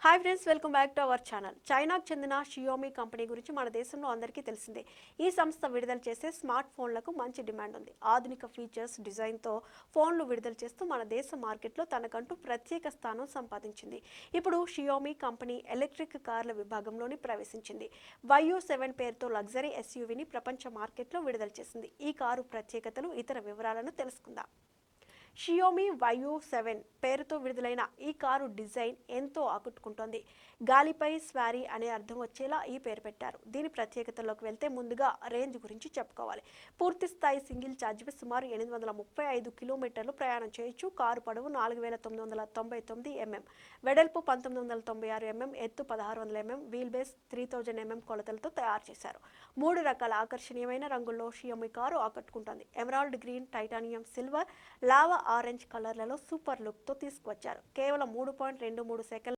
Hi friends, welcome back to our channel. చైనాకు చెందిన Xiaomi company గురించి మన దేశంలో అందరికీ తెలిసిందే. ఈ సంస్థ విడుదల చేసే స్మార్ట్ ఫోన్లకు మంచి డిమాండ్ ఉంది. ఆధునిక ఫీచర్స్, డిజైన్తో ఫోన్లు విడుదల చేస్తూ మన దేశ మార్కెట్లో తనకంటూ ప్రత్యేక స్థానం సంపాదించింది. ఇప్పుడు షియోమి కంపెనీ ఎలక్ట్రిక్ కార్ల విభాగంలోని ప్రవేశించింది. YU7 పేరుతో లగ్జరీ SUVని ప్రపంచ మార్కెట్లో విడుదల చేసింది. ఈ కారు ప్రత్యేకతలు, ఇతర వివరాలను తెలుసుకుందాం. షియోమి YU7 పేరుతో విడుదలైన ఈ కారు డిజైన్ ఎంతో ఆకట్టుకుంటోంది. గాలిపై స్వారీ అనే అర్థం వచ్చేలా ఈ పేరు పెట్టారు. దీని ప్రత్యేకతల్లోకి వెళ్తే ముందుగా రేంజ్ గురించి చెప్పుకోవాలి. పూర్తి స్థాయి సింగిల్ ఛార్జ్పై సుమారు 835 కిలోమీటర్లు ప్రయాణం చేయొచ్చు. కారు పొడవు 4999 mm, వెడల్పు 1996 mm, ఎత్తు 1600 mm, వీల్ బేస్ 3000 mm కొలతలతో తయారు చేశారు. 3 రకాల ఆకర్షణీయమైన రంగుల్లో షియోమి కారు ఆకట్టుకుంటోంది. Emerald green, titanium silver, lava orange కలర్లలో సూపర్ లుక్తో తీసుకువచ్చారు. కేవలం 3.23 సెకండ్ల